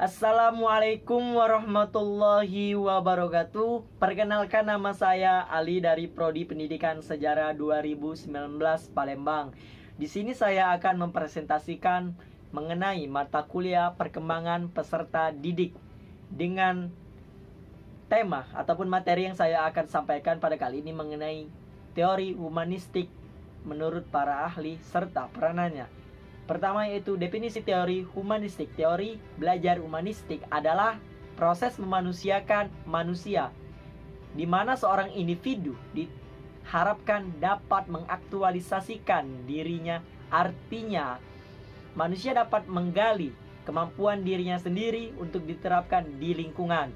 Assalamualaikum warahmatullahi wabarakatuh. Perkenalkan, nama saya Ali dari Prodi Pendidikan Sejarah 2019 Palembang. Di sini saya akan mempresentasikan mengenai mata kuliah perkembangan peserta didik dengan tema ataupun materi yang saya akan sampaikan pada kali ini mengenai teori humanistik menurut para ahli serta peranannya. Pertama yaitu definisi teori humanistik. Teori belajar humanistik adalah proses memanusiakan manusia, di mana seorang individu diharapkan dapat mengaktualisasikan dirinya. Artinya, manusia dapat menggali kemampuan dirinya sendiri untuk diterapkan di lingkungan.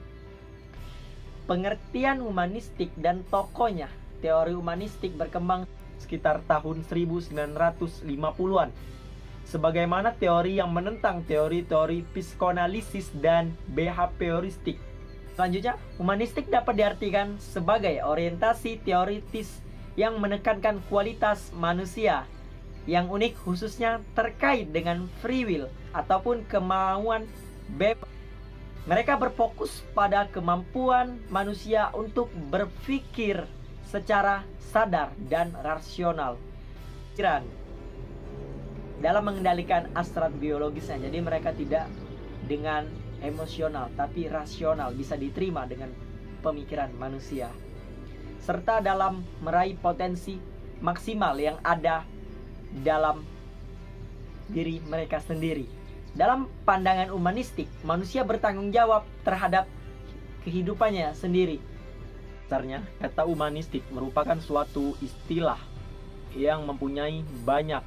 Pengertian humanistik dan tokohnya. Teori humanistik berkembang sekitar tahun 1950-an. Sebagaimana teori yang menentang teori-teori psikoanalisis dan behavioristik. Selanjutnya, humanistik dapat diartikan sebagai orientasi teoritis yang menekankan kualitas manusia yang unik, khususnya terkait dengan free will ataupun kemauan bebas. Mereka berfokus pada kemampuan manusia untuk berpikir secara sadar dan rasional dalam mengendalikan hasrat biologisnya. Jadi mereka tidak dengan emosional tapi rasional, bisa diterima dengan pemikiran manusia, serta dalam meraih potensi maksimal yang ada dalam diri mereka sendiri. Dalam pandangan humanistik, manusia bertanggung jawab terhadap kehidupannya sendiri. Sebenarnya, kata humanistik merupakan suatu istilah yang mempunyai banyak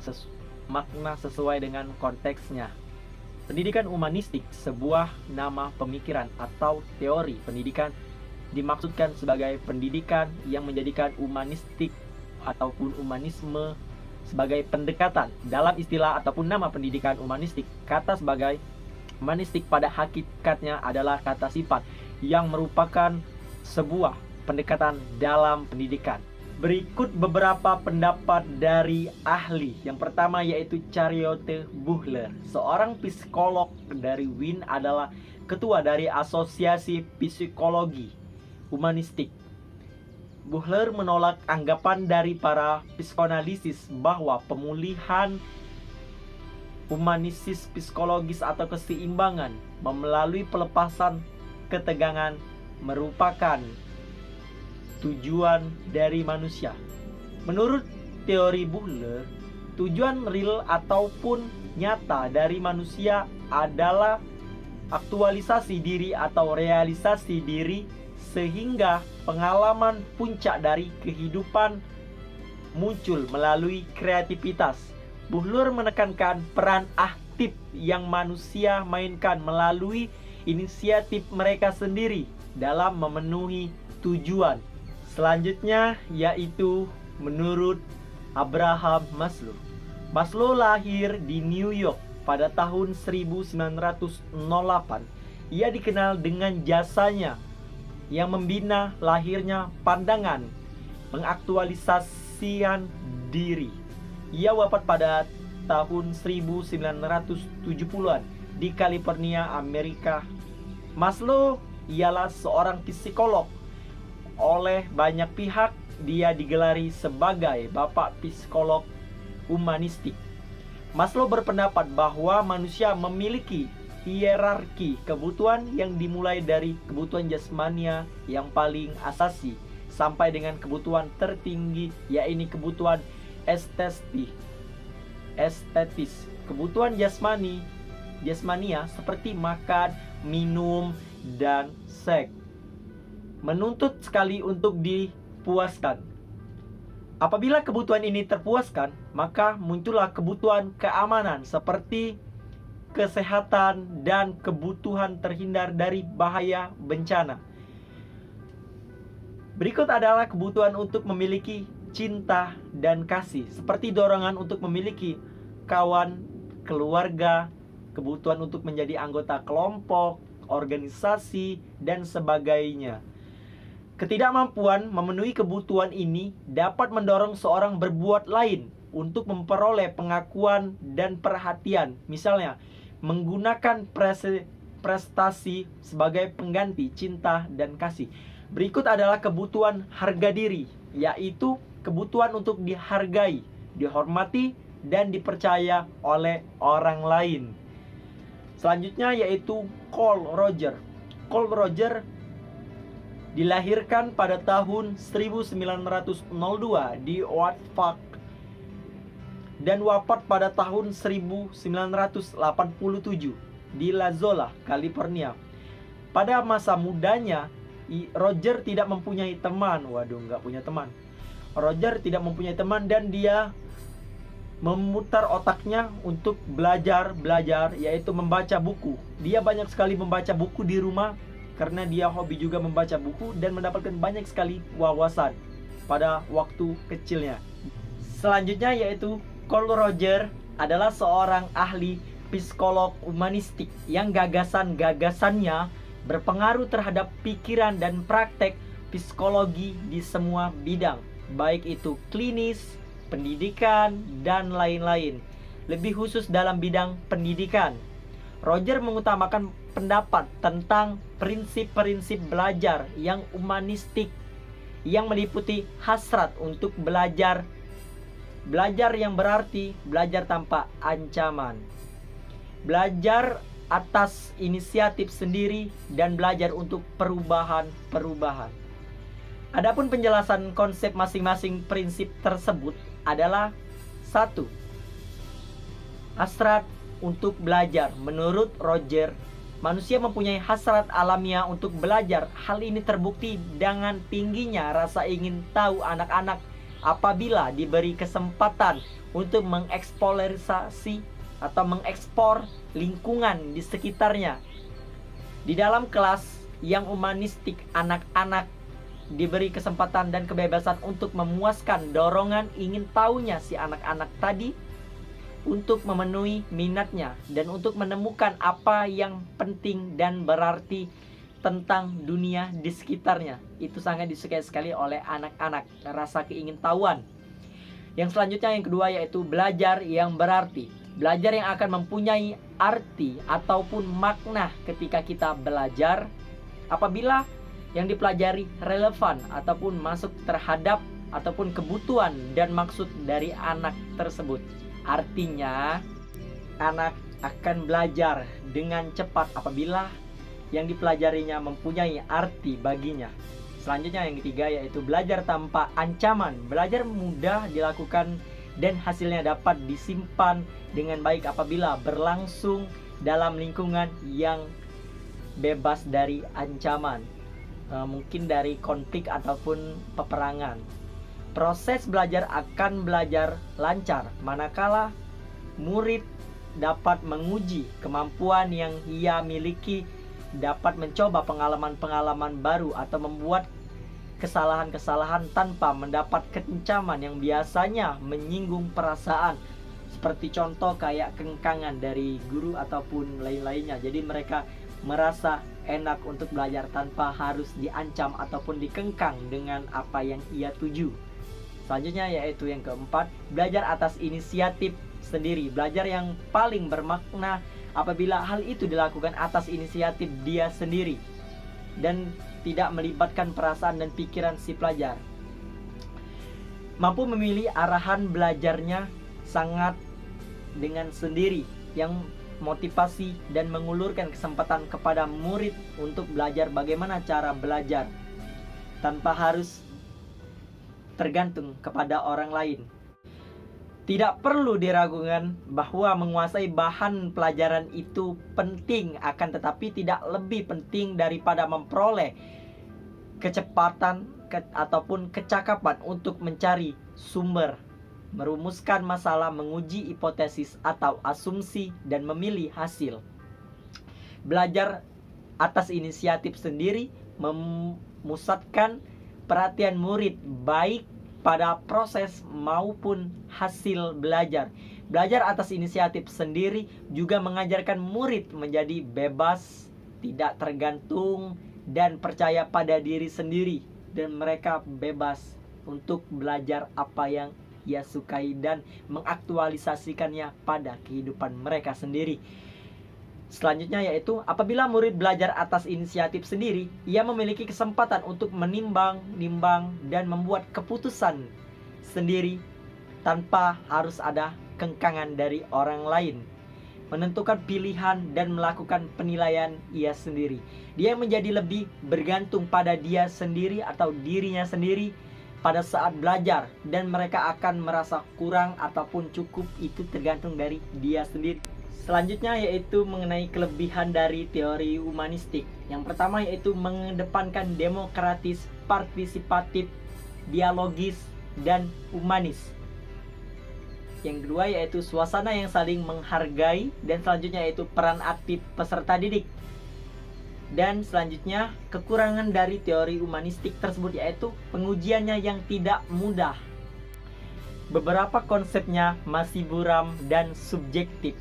makna sesuai dengan konteksnya. Pendidikan humanistik, sebuah nama pemikiran atau teori pendidikan, dimaksudkan sebagai pendidikan yang menjadikan humanistik ataupun humanisme sebagai pendekatan. Dalam istilah ataupun nama pendidikan humanistik, kata sebagai humanistik pada hakikatnya adalah kata sifat yang merupakan sebuah pendekatan dalam pendidikan. Berikut beberapa pendapat dari ahli. Yang pertama yaitu Charlotte Buhler, seorang psikolog dari Wien, adalah ketua dari Asosiasi Psikologi Humanistik. Buhler menolak anggapan dari para psikoanalisis bahwa pemulihan humanisis psikologis atau keseimbangan melalui pelepasan ketegangan merupakan tujuan dari manusia. Menurut teori Buhler, tujuan real ataupun nyata dari manusia adalah aktualisasi diri atau realisasi diri, sehingga pengalaman puncak dari kehidupan muncul melalui kreativitas. Buhler menekankan peran aktif yang manusia mainkan melalui inisiatif mereka sendiri dalam memenuhi tujuan. Selanjutnya yaitu menurut Abraham Maslow. Maslow lahir di New York pada tahun 1908. Ia dikenal dengan jasanya yang membina lahirnya pandangan pengaktualisasian diri. Ia wafat pada tahun 1970-an di California, Amerika. Maslow ialah seorang psikolog. Oleh banyak pihak dia digelari sebagai bapak psikolog humanistik. Maslow berpendapat bahwa manusia memiliki hierarki kebutuhan yang dimulai dari kebutuhan jasmania yang paling asasi sampai dengan kebutuhan tertinggi, yaitu kebutuhan estetis. Kebutuhan jasmania seperti makan, minum, dan seks menuntut sekali untuk dipuaskan. Apabila kebutuhan ini terpuaskan, maka muncullah kebutuhan keamanan seperti kesehatan dan kebutuhan terhindar dari bahaya bencana. Berikut adalah kebutuhan untuk memiliki cinta dan kasih, seperti dorongan untuk memiliki kawan, keluarga, kebutuhan untuk menjadi anggota kelompok, organisasi, dan sebagainya. Ketidakmampuan memenuhi kebutuhan ini dapat mendorong seorang berbuat lain untuk memperoleh pengakuan dan perhatian. Misalnya, menggunakan prestasi sebagai pengganti cinta dan kasih. Berikut adalah kebutuhan harga diri, yaitu kebutuhan untuk dihargai, dihormati, dan dipercaya oleh orang lain. Selanjutnya yaitu Carl Roger. Carl Roger dilahirkan pada tahun 1902 di Watford dan wafat pada tahun 1987 di La Jolla, California. Pada masa mudanya, Roger tidak mempunyai teman. Waduh, nggak punya teman. Roger tidak mempunyai teman dan dia memutar otaknya untuk belajar, yaitu membaca buku. Dia banyak sekali membaca buku di rumah karena dia hobi juga membaca buku dan mendapatkan banyak sekali wawasan pada waktu kecilnya. Selanjutnya yaitu Carl Roger adalah seorang ahli psikolog humanistik yang gagasan-gagasannya berpengaruh terhadap pikiran dan praktek psikologi di semua bidang, baik itu klinis, pendidikan, dan lain-lain. Lebih khusus dalam bidang pendidikan, Roger mengutamakan pendapat tentang prinsip-prinsip belajar yang humanistik yang meliputi hasrat untuk belajar yang berarti belajar tanpa ancaman, belajar atas inisiatif sendiri, dan belajar untuk perubahan. Adapun penjelasan konsep masing-masing prinsip tersebut adalah: 1. Hasrat untuk belajar. Menurut Roger, manusia mempunyai hasrat alamiah untuk belajar. Hal ini terbukti dengan tingginya rasa ingin tahu anak-anak apabila diberi kesempatan untuk mengeksplorasi atau mengeksplor lingkungan di sekitarnya. Di dalam kelas yang humanistik, anak-anak diberi kesempatan dan kebebasan untuk memuaskan dorongan ingin tahunya si anak-anak tadi, untuk memenuhi minatnya dan untuk menemukan apa yang penting dan berarti tentang dunia di sekitarnya. Itu sangat disukai sekali oleh anak-anak, rasa keingintahuan. Yang selanjutnya, yang kedua, yaitu belajar yang berarti. Belajar yang akan mempunyai arti ataupun makna ketika kita belajar apabila yang dipelajari relevan ataupun masuk terhadap ataupun kebutuhan dan maksud dari anak tersebut. Artinya, anak akan belajar dengan cepat apabila yang dipelajarinya mempunyai arti baginya. Selanjutnya, yang ketiga, yaitu belajar tanpa ancaman. Belajar mudah dilakukan dan hasilnya dapat disimpan dengan baik apabila berlangsung dalam lingkungan yang bebas dari ancaman, mungkin dari konflik ataupun peperangan. Proses belajar akan belajar lancar manakala murid dapat menguji kemampuan yang ia miliki, dapat mencoba pengalaman-pengalaman baru atau membuat kesalahan-kesalahan tanpa mendapat kekencaman yang biasanya menyinggung perasaan, seperti contoh kayak kengkangan dari guru ataupun lain-lainnya. Jadi mereka merasa enak untuk belajar tanpa harus diancam ataupun dikengkang dengan apa yang ia tuju. Selanjutnya yaitu yang keempat, belajar atas inisiatif sendiri. Belajar yang paling bermakna apabila hal itu dilakukan atas inisiatif dia sendiri dan tidak melibatkan perasaan dan pikiran si pelajar. Mampu memilih arahan belajarnya sangat dengan sendiri, yang motivasi dan mengulurkan kesempatan kepada murid untuk belajar bagaimana cara belajar tanpa harus tergantung kepada orang lain. Tidak perlu diragukan bahwa menguasai bahan pelajaran itu penting, akan tetapi tidak lebih penting daripada memperoleh kecepatan ataupun kecakapan untuk mencari sumber, merumuskan masalah, menguji hipotesis atau asumsi, dan memilih hasil. Belajar atas inisiatif sendiri memusatkan perhatian murid baik pada proses maupun hasil belajar. Belajar atas inisiatif sendiri juga mengajarkan murid menjadi bebas, tidak tergantung, dan percaya pada diri sendiri. Dan mereka bebas untuk belajar apa yang ia sukai dan mengaktualisasikannya pada kehidupan mereka sendiri. Selanjutnya yaitu apabila murid belajar atas inisiatif sendiri, ia memiliki kesempatan untuk menimbang, dan membuat keputusan sendiri tanpa harus ada kengkangan dari orang lain. Menentukan pilihan dan melakukan penilaian ia sendiri. Dia menjadi lebih bergantung pada dia sendiri atau dirinya sendiri pada saat belajar, dan mereka akan merasa kurang ataupun cukup, itu tergantung dari dia sendiri. Selanjutnya yaitu mengenai kelebihan dari teori humanistik. Yang pertama yaitu mengedepankan demokratis, partisipatif, dialogis, dan humanis. Yang kedua yaitu suasana yang saling menghargai, dan selanjutnya yaitu peran aktif peserta didik. Dan selanjutnya kekurangan dari teori humanistik tersebut yaitu pengujiannya yang tidak mudah. Beberapa konsepnya masih buram dan subjektif.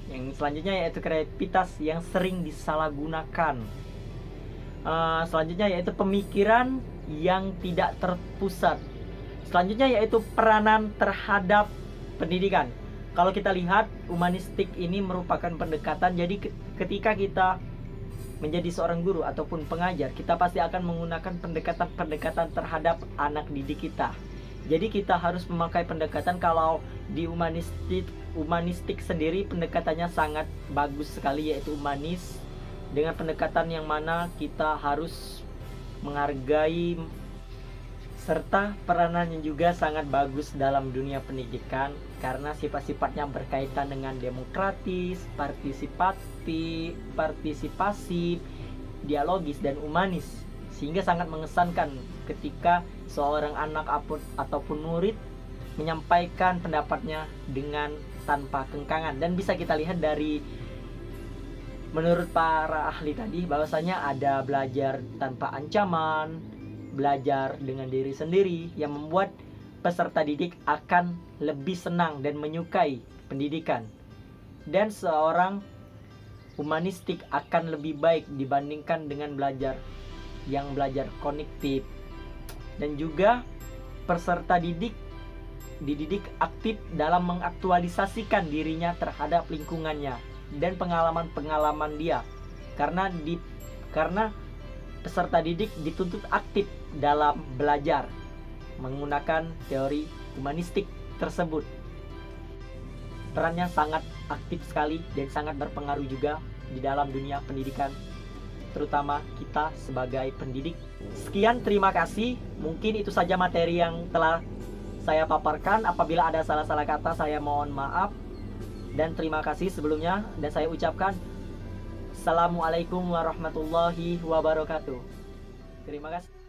Yang selanjutnya yaitu kreativitas yang sering disalahgunakan. Selanjutnya yaitu pemikiran yang tidak terpusat. Selanjutnya yaitu peranan terhadap pendidikan. Kalau kita lihat, humanistik ini merupakan pendekatan. Jadi ketika kita menjadi seorang guru ataupun pengajar, kita pasti akan menggunakan pendekatan terhadap anak didik kita. Jadi kita harus memakai pendekatan. Kalau di humanistik sendiri pendekatannya sangat bagus sekali, yaitu humanis, dengan pendekatan yang mana kita harus menghargai, serta peranannya juga sangat bagus dalam dunia pendidikan karena sifat-sifatnya berkaitan dengan demokratis, partisipasif, dialogis, dan humanis, sehingga sangat mengesankan ketika seorang anak ataupun murid menyampaikan pendapatnya dengan tanpa kengkangan. Dan bisa kita lihat dari menurut para ahli tadi bahwasanya ada belajar tanpa ancaman, belajar dengan diri sendiri, yang membuat peserta didik akan lebih senang dan menyukai pendidikan. Dan seorang humanistik akan lebih baik dibandingkan dengan belajar kognitif. Dan juga peserta didik dididik aktif dalam mengaktualisasikan dirinya terhadap lingkungannya dan pengalaman-pengalaman dia. Karena peserta didik dituntut aktif dalam belajar menggunakan teori humanistik tersebut. Perannya sangat aktif sekali dan sangat berpengaruh juga di dalam dunia pendidikan, terutama kita sebagai pendidik. Sekian, terima kasih. Mungkin itu saja materi yang telah saya paparkan. Apabila ada salah-salah kata, saya mohon maaf. Dan terima kasih sebelumnya. Dan saya ucapkan Assalamualaikum warahmatullahi wabarakatuh. Terima kasih.